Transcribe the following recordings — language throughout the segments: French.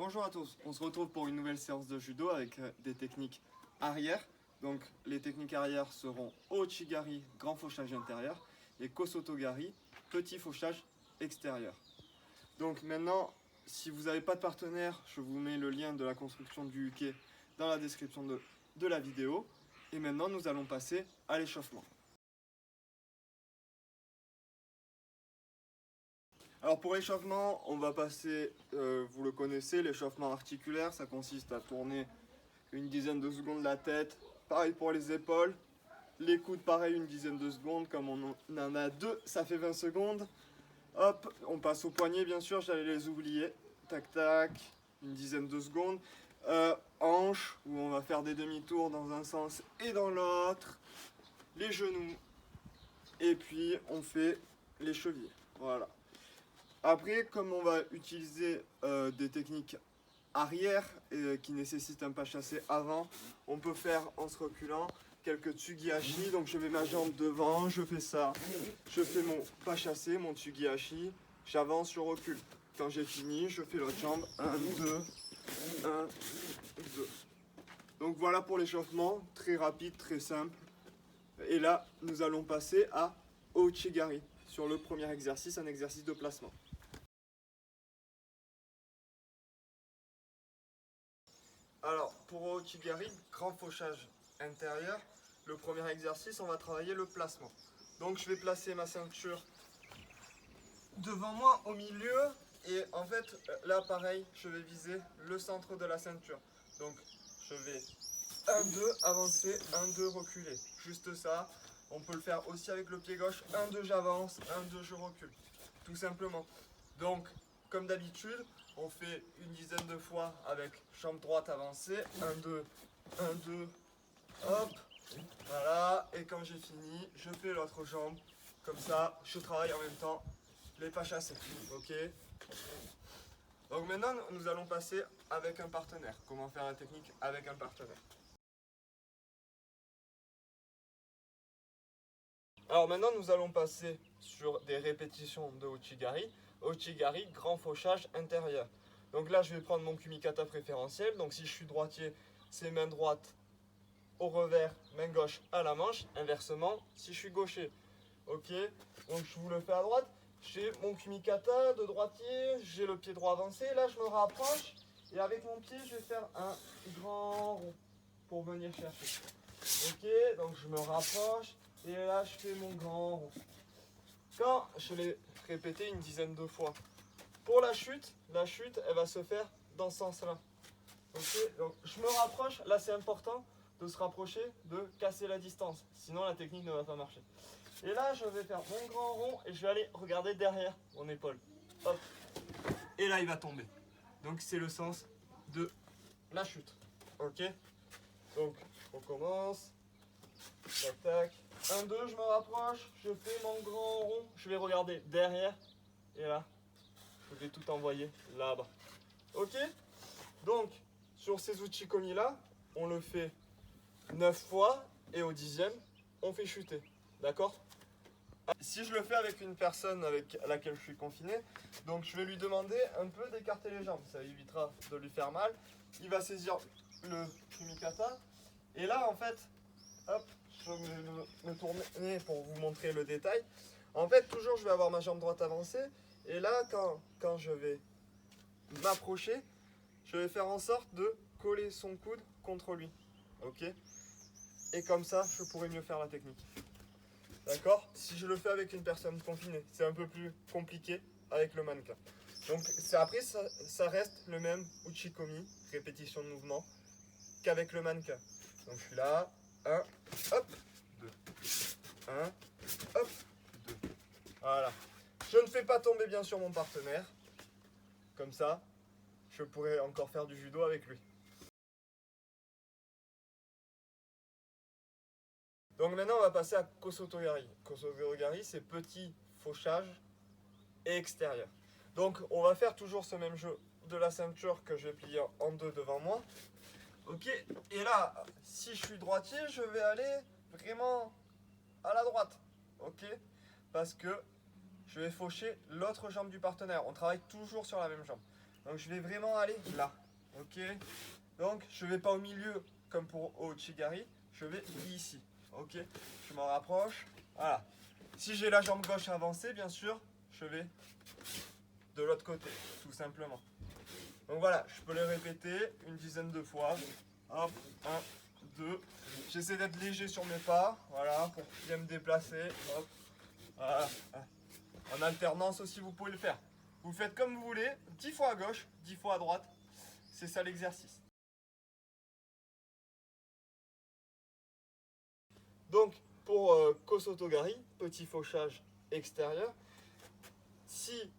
Bonjour à tous, on se retrouve pour une nouvelle séance de judo avec des techniques arrière. Donc les techniques arrière seront Ouchigari, grand fauchage intérieur, et Kosotogari, petit fauchage extérieur. Donc maintenant, si vous n'avez pas de partenaire, je vous mets le lien de la construction du uke dans la description de la vidéo. Et maintenant, nous allons passer à l'échauffement. Alors pour l'échauffement, on va passer, vous le connaissez, l'échauffement articulaire, ça consiste à tourner une dizaine de secondes la tête, pareil pour les épaules, les coudes pareil une dizaine de secondes, comme on en a deux, ça fait 20 secondes. Hop, on passe aux poignets bien sûr, j'allais les oublier, tac tac, une dizaine de secondes. Hanches, où on va faire des demi-tours dans un sens et dans l'autre, les genoux, et puis on fait les chevilles, voilà. Après, comme on va utiliser des techniques arrière qui nécessitent un pas chassé avant, on peut faire en se reculant quelques tsugi-hachi. Donc je mets ma jambe devant, je fais ça, je fais mon pas chassé, mon tsugi-hachi, j'avance, je recule. Quand j'ai fini, je fais l'autre jambe, 1, 2, 1, 2. Donc voilà pour l'échauffement, très rapide, très simple. Et là, nous allons passer à Ouchigari, sur le premier exercice, un exercice de placement. Alors, pour Ouchigari, grand fauchage intérieur, le premier exercice, on va travailler le placement. Donc, je vais placer ma ceinture devant moi, au milieu, et en fait, là, pareil, je vais viser le centre de la ceinture. Donc, je vais 1, 2, avancer, 1, 2, reculer. Juste ça. On peut le faire aussi avec le pied gauche. 1, 2, j'avance, 1, 2, je recule. Tout simplement. Donc, comme d'habitude, on fait une dizaine de fois avec jambe droite avancée. 1, 2, 1, 2, hop. Voilà. Et quand j'ai fini, je fais l'autre jambe. Comme ça, je travaille en même temps les pas chassés. Ok. Donc maintenant, nous allons passer avec un partenaire. Comment faire la technique avec un partenaire. Alors maintenant, nous allons passer sur des répétitions de Ouchigari. Ouchigari, grand fauchage intérieur. Donc là, je vais prendre mon kumikata préférentiel. Donc si je suis droitier, c'est main droite au revers, main gauche à la manche. Inversement, si je suis gaucher. Ok, donc je vous le fais à droite. J'ai mon kumikata de droitier, j'ai le pied droit avancé. Là, je me rapproche et avec mon pied, je vais faire un grand rond pour venir chercher. Ok, donc je me rapproche. Et là, je fais mon grand rond. Quand je l'ai répété une dizaine de fois. Pour la chute, elle va se faire dans ce sens-là. Ok, donc je me rapproche. Là, c'est important de se rapprocher, de casser la distance. Sinon, la technique ne va pas marcher. Et là, je vais faire mon grand rond et je vais aller regarder derrière mon épaule. Hop. Et là, il va tomber. Donc, c'est le sens de la chute. Ok. Donc, on commence. Tac, tac. 1, 2, je me rapproche, je fais mon grand rond, je vais regarder derrière, et là, je vais tout envoyer là-bas. Ok. Donc, sur ces uchikomi là, on le fait 9 fois, et au 10e, on fait chuter. D'accord. Si je le fais avec une personne avec laquelle je suis confiné, donc je vais lui demander un peu d'écarter les jambes, ça évitera de lui faire mal. Il va saisir le kumikata, et là, en fait, hop, je vais me tourner pour vous montrer le détail. En fait, toujours, je vais avoir ma jambe droite avancée. Et là, quand je vais m'approcher, je vais faire en sorte de coller son coude contre lui. Ok. Et comme ça, je pourrai mieux faire la technique. D'accord. Si je le fais avec une personne confinée, c'est un peu plus compliqué avec le mannequin. Donc, après, ça reste le même uchikomi, répétition de mouvement, qu'avec le mannequin. Donc, je suis là. 1, hop, 2, 1, hop, 2. Voilà. Je ne fais pas tomber bien sûr mon partenaire. Comme ça, je pourrais encore faire du judo avec lui. Donc maintenant, on va passer à Kosotogari. Kosotogari, c'est petit fauchage et extérieur. Donc, on va faire toujours ce même jeu de la ceinture que je vais plier en deux devant moi. Ok. Et là, si je suis droitier, je vais aller vraiment à la droite. Ok. Parce que je vais faucher l'autre jambe du partenaire. On travaille toujours sur la même jambe. Donc je vais vraiment aller là. Ok. Donc je vais pas au milieu comme pour Ouchigari, je vais ici. Ok. Je m'en rapproche. Voilà. Si j'ai la jambe gauche avancée, bien sûr, je vais de l'autre côté, tout simplement. Donc voilà, je peux les répéter une dizaine de fois. Hop, 1, 2. J'essaie d'être léger sur mes pas, voilà, pour bien me déplacer. Hop, voilà. En alternance aussi, vous pouvez le faire. Vous faites comme vous voulez, 10 fois à gauche, 10 fois à droite. C'est ça l'exercice. Donc, pour Kosotogari, petit fauchage extérieur, si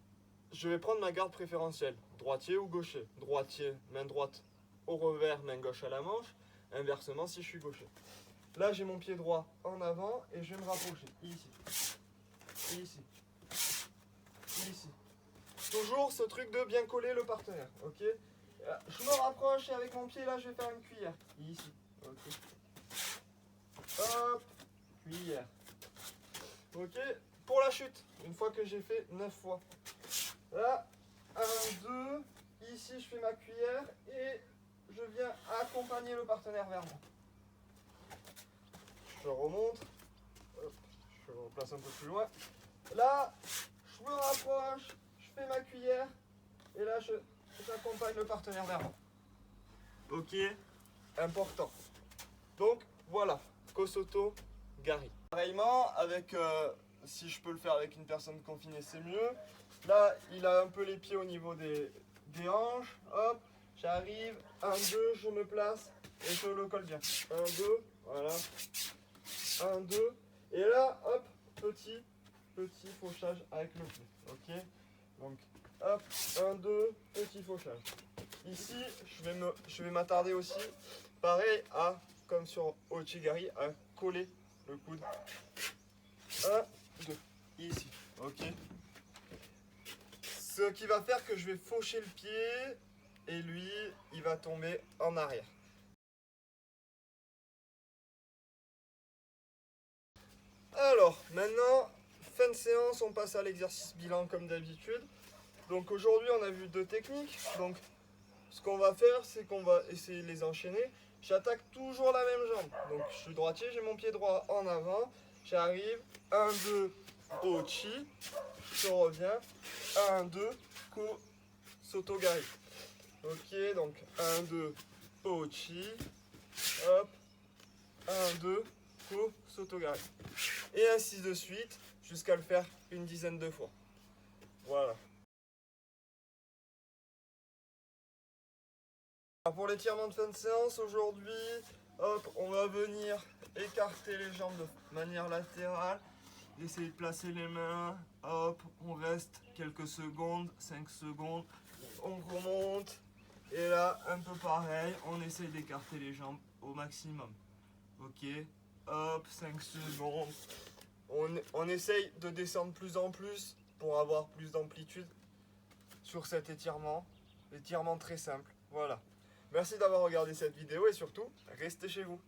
je vais prendre ma garde préférentielle, droitier ou gaucher. Droitier, main droite au revers, main gauche à la manche. Inversement si je suis gaucher. Là, j'ai mon pied droit en avant et je vais me rapprocher. Ici. Ici. Ici. Toujours ce truc de bien coller le partenaire. Ok. Je me rapproche et avec mon pied là, je vais faire une cuillère. Ici. Ok. Hop. Cuillère. Ok. Pour la chute, une fois que j'ai fait 9 fois. Là, 1, 2. Ici, je fais ma cuillère et je viens accompagner le partenaire vers moi. Je remonte. Hop, je le replace un peu plus loin. Là, je me rapproche, je fais ma cuillère et là, j'accompagne le partenaire vers moi. Ok, important. Donc, voilà, Kosoto Gari. Pareillement, avec, si je peux le faire avec une personne confinée, c'est mieux. Là, il a un peu les pieds au niveau des hanches. Hop, j'arrive. 1, 2, je me place et je le colle bien. 1, 2, voilà. 1, 2. Et là, hop, petit fauchage avec le pied. Ok. Donc, hop, 1, 2, petit fauchage. Ici, je vais m'attarder aussi, pareil, comme sur Ouchigari, à coller le coude. 1, 2. Ici. Ok. Ce qui va faire que je vais faucher le pied et lui, il va tomber en arrière. Alors, maintenant, fin de séance, on passe à l'exercice bilan comme d'habitude. Donc aujourd'hui, on a vu 2 techniques. Donc, ce qu'on va faire, c'est qu'on va essayer de les enchaîner. J'attaque toujours la même jambe. Donc, je suis droitier, j'ai mon pied droit en avant. J'arrive, 1, 2, Ochi. Je reviens, 1, 2, Kosotogari. Ok, donc 1, 2, Ochi. Hop, 1, 2, Kosotogari. Et ainsi de suite, jusqu'à le faire une dizaine de fois. Voilà. Alors pour l'étirement de fin de séance, aujourd'hui, hop, on va venir écarter les jambes de manière latérale. Essayer de placer les mains. Hop, on reste quelques secondes, 5 secondes. On remonte. Et là, un peu pareil, on essaye d'écarter les jambes au maximum. Ok, hop, 5 secondes. On essaye de descendre plus en plus pour avoir plus d'amplitude sur cet étirement. Étirement très simple. Voilà. Merci d'avoir regardé cette vidéo et surtout, restez chez vous.